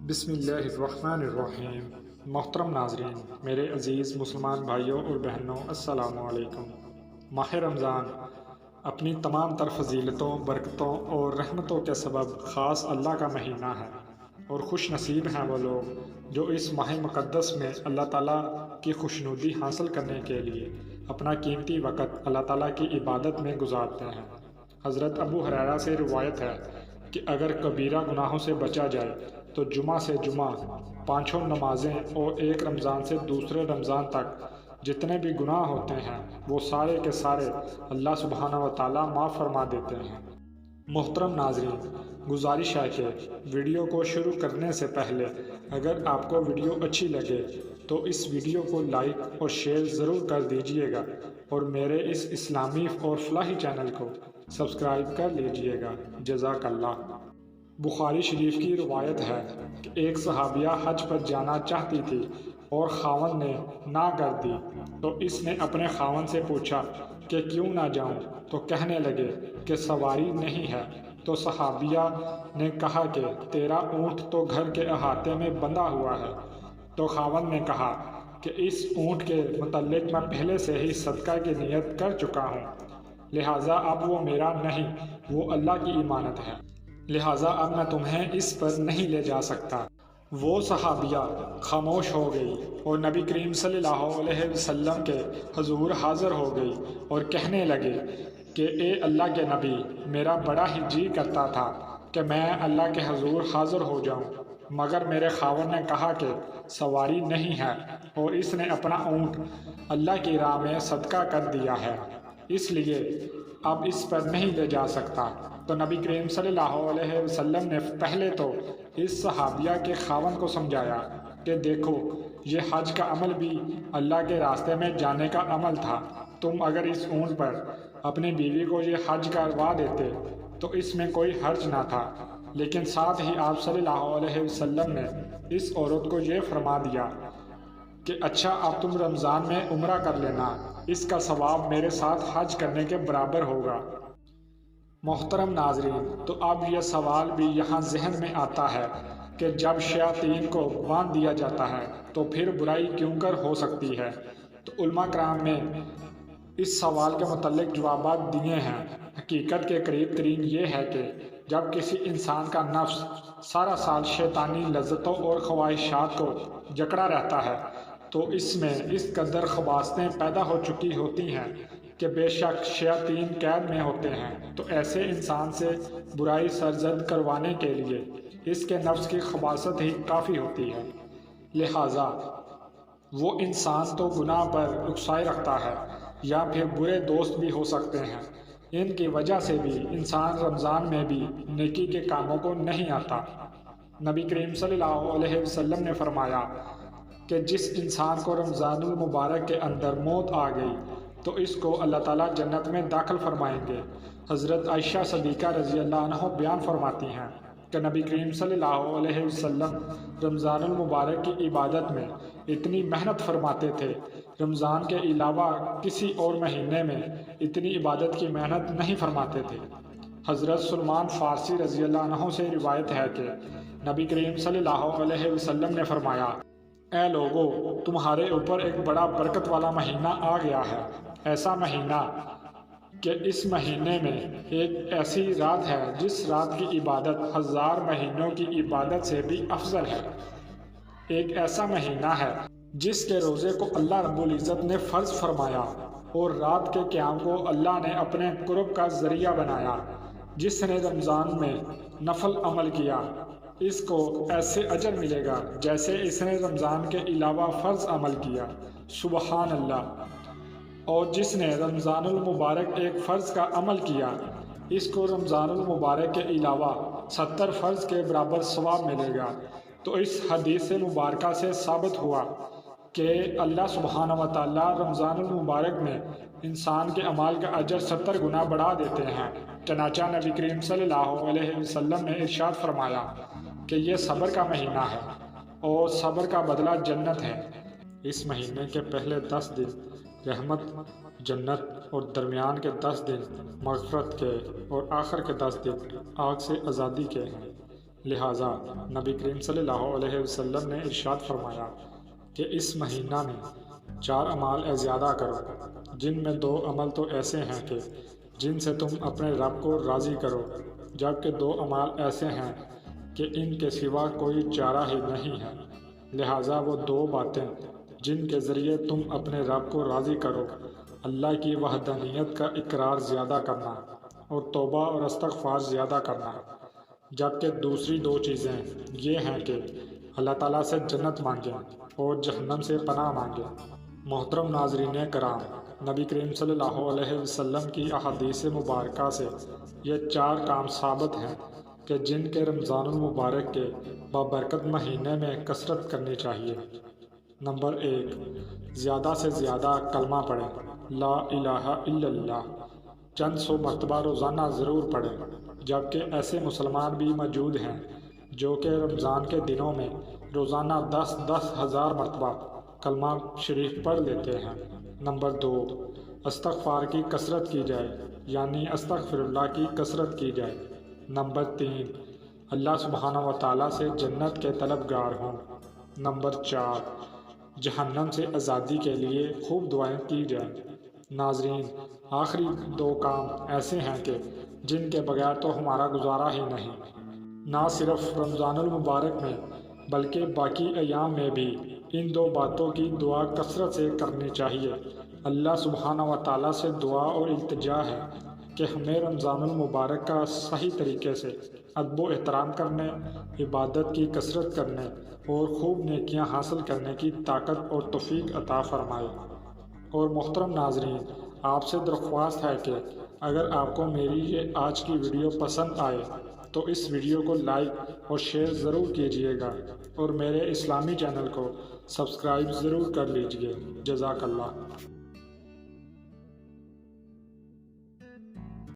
بسم اللہ الرحمن الرحیم۔ محترم ناظرین، میرے عزیز مسلمان بھائیوں اور بہنوں، السلام علیکم۔ ماہ رمضان اپنی تمام تر فضیلتوں، برکتوں اور رحمتوں کے سبب خاص اللہ کا مہینہ ہے، اور خوش نصیب ہیں وہ لوگ جو اس ماہ مقدس میں اللہ تعالیٰ کی خوشنودی حاصل کرنے کے لیے اپنا قیمتی وقت اللہ تعالیٰ کی عبادت میں گزارتے ہیں۔ حضرت ابو ہریرہ سے روایت ہے کہ اگر کبیرہ گناہوں سے بچا جائے تو جمعہ سے جمعہ پانچوں نمازیں اور ایک رمضان سے دوسرے رمضان تک جتنے بھی گناہ ہوتے ہیں وہ سارے کے سارے اللہ سبحانہ و تعالیٰ معاف فرما دیتے ہیں۔ محترم ناظرین، گزارش ہے کہ ویڈیو کو شروع کرنے سے پہلے اگر آپ کو ویڈیو اچھی لگے تو اس ویڈیو کو لائک اور شیئر ضرور کر دیجیے گا، اور میرے اس اسلامی اور فلاحی چینل کو سبسکرائب کر لیجیے گا۔ جزاک اللہ۔ بخاری شریف کی روایت ہے کہ ایک صحابیہ حج پر جانا چاہتی تھی اور خاوند نے نہ کر دی، تو اس نے اپنے خاوند سے پوچھا کہ کیوں نہ جاؤں، تو کہنے لگے کہ سواری نہیں ہے۔ تو صحابیہ نے کہا کہ تیرا اونٹ تو گھر کے احاطے میں بندھا ہوا ہے۔ تو خاوند نے کہا کہ اس اونٹ کے متعلق میں پہلے سے ہی صدقہ کی نیت کر چکا ہوں، لہٰذا اب وہ میرا نہیں، وہ اللہ کی امانت ہے، لہٰذا اب میں تمہیں اس پر نہیں لے جا سکتا۔ وہ صحابیہ خاموش ہو گئی اور نبی کریم صلی اللہ علیہ وسلم کے حضور حاضر ہو گئی اور کہنے لگے کہ اے اللہ کے نبی، میرا بڑا ہی جی کرتا تھا کہ میں اللہ کے حضور حاضر ہو جاؤں، مگر میرے خاوند نے کہا کہ سواری نہیں ہے اور اس نے اپنا اونٹ اللہ کی راہ میں صدقہ کر دیا ہے، اس لیے اب اس پر نہیں لے جا سکتا۔ تو نبی کریم صلی اللہ علیہ وسلم نے پہلے تو اس صحابیہ کے خاوند کو سمجھایا کہ دیکھو، یہ حج کا عمل بھی اللہ کے راستے میں جانے کا عمل تھا، تم اگر اس اونٹ پر اپنی بیوی کو یہ حج کروا دیتے تو اس میں کوئی حرج نہ تھا، لیکن ساتھ ہی آپ صلی اللہ علیہ وسلم نے اس عورت کو یہ فرما دیا کہ اچھا اب تم رمضان میں عمرہ کر لینا، اس کا ثواب میرے ساتھ حج کرنے کے برابر ہوگا۔ محترم ناظرین، تو اب یہ سوال بھی یہاں ذہن میں آتا ہے کہ جب شیاطین کو باندھ دیا جاتا ہے تو پھر برائی کیوں کر ہو سکتی ہے؟ تو علماء کرام نے اس سوال کے متعلق جوابات دیے ہیں۔ حقیقت کے قریب ترین یہ ہے کہ جب کسی انسان کا نفس سارا سال شیطانی لذتوں اور خواہشات کو جکڑا رہتا ہے تو اس میں اس قدر خباثتیں پیدا ہو چکی ہوتی ہیں کہ بے شک شیاطین قید میں ہوتے ہیں، تو ایسے انسان سے برائی سرزد کروانے کے لیے اس کے نفس کی خباثت ہی کافی ہوتی ہے، لہٰذا وہ انسان تو گناہ پر رخصائی رکھتا ہے، یا پھر برے دوست بھی ہو سکتے ہیں، ان کی وجہ سے بھی انسان رمضان میں بھی نیکی کے کاموں کو نہیں آتا۔ نبی کریم صلی اللہ علیہ وسلم نے فرمایا کہ جس انسان کو رمضان المبارک کے اندر موت آ گئی تو اس کو اللہ تعالیٰ جنت میں داخل فرمائیں گے۔ حضرت عائشہ صدیقہ رضی اللہ عنہ بیان فرماتی ہیں کہ نبی کریم صلی اللہ علیہ وسلم رمضان المبارک کی عبادت میں اتنی محنت فرماتے تھے، رمضان کے علاوہ کسی اور مہینے میں اتنی عبادت کی محنت نہیں فرماتے تھے۔ حضرت سلمان فارسی رضی اللہ عنہ سے روایت ہے کہ نبی کریم صلی اللہ علیہ وسلم نے فرمایا، اے لوگو، تمہارے اوپر ایک بڑا برکت والا مہینہ آ گیا ہے، ایسا مہینہ کہ اس مہینے میں ایک ایسی رات ہے جس رات کی عبادت 1000 مہینوں کی عبادت سے بھی افضل ہے، ایک ایسا مہینہ ہے جس کے روزے کو اللہ رب العزت نے فرض فرمایا اور رات کے قیام کو اللہ نے اپنے قرب کا ذریعہ بنایا۔ جس نے رمضان میں نفل عمل کیا اس کو ایسے اجر ملے گا جیسے اس نے رمضان کے علاوہ فرض عمل کیا، سبحان اللہ۔ اور جس نے رمضان المبارک ایک فرض کا عمل کیا اس کو رمضان المبارک کے علاوہ 70 فرض کے برابر ثواب ملے گا۔ تو اس حدیث مبارکہ سے ثابت ہوا کہ اللہ سبحانہ و تعالیٰ رمضان المبارک میں انسان کے اعمال کا اجر 70 گنا بڑھا دیتے ہیں۔ چنانچہ نبی کریم صلی اللہ علیہ وسلم نے ارشاد فرمایا کہ یہ صبر کا مہینہ ہے اور صبر کا بدلہ جنت ہے۔ اس مہینے کے پہلے 10 دن رحمت، جنت، اور درمیان کے 10 دن مغفرت کے اور آخر کے 10 دن آگ سے آزادی کے ہیں۔ لہٰذا نبی کریم صلی اللہ علیہ وسلم نے ارشاد فرمایا کہ اس مہینہ میں 4 اعمال زیادہ کرو، جن میں 2 عمل تو ایسے ہیں کہ جن سے تم اپنے رب کو راضی کرو، جبکہ 2 اعمال ایسے ہیں کہ ان کے سوا کوئی چارہ ہی نہیں ہے۔ لہٰذا وہ 2 باتیں جن کے ذریعے تم اپنے رب کو راضی کرو، اللہ کی وحدانیت کا اقرار زیادہ کرنا اور توبہ اور استغفار زیادہ کرنا، جبکہ دوسری 2 چیزیں یہ ہیں کہ اللہ تعالیٰ سے جنت مانگیں اور جہنم سے پناہ مانگیں۔ محترم ناظرین کرام، نبی کریم صلی اللہ علیہ وسلم کی احادیث مبارکہ سے یہ 4 کام ثابت ہیں کہ جن کے رمضان المبارک کے بابرکت مہینے میں کثرت کرنی چاہیے۔ نمبر 1، زیادہ سے زیادہ کلمہ پڑھیں، لا الہ الا اللہ، چند 100 مرتبہ روزانہ ضرور پڑھیں، جبکہ ایسے مسلمان بھی موجود ہیں جو کہ رمضان کے دنوں میں روزانہ 10 ہزار مرتبہ کلمہ شریف پڑھ لیتے ہیں۔ نمبر 2، استغفار کی کثرت کی جائے، یعنی استغفر اللہ کی کثرت کی جائے۔ نمبر 3، اللہ سبحانہ و تعالیٰ سے جنت کے طلبگار ہوں۔ نمبر 4، جہنم سے آزادی کے لیے خوب دعائیں کی جائیں۔ ناظرین، آخری 2 کام ایسے ہیں کہ جن کے بغیر تو ہمارا گزارا ہی نہیں۔ نہ صرف رمضان المبارک میں بلکہ باقی ایام میں بھی ان 2 باتوں کی دعا کثرت سے کرنی چاہیے۔ اللہ سبحانہ و تعالیٰ سے دعا اور التجا ہے کہ ہمیں رمضان المبارک کا صحیح طریقے سے ادب و احترام کرنے، عبادت کی کثرت کرنے اور خوب نیکیاں حاصل کرنے کی طاقت اور توفیق عطا فرمائے۔ اور محترم ناظرین، آپ سے درخواست ہے کہ اگر آپ کو میری یہ آج کی ویڈیو پسند آئے تو اس ویڈیو کو لائک اور شیئر ضرور کیجیے گا اور میرے اسلامی چینل کو سبسکرائب ضرور کر لیجیے۔ جزاک اللہ۔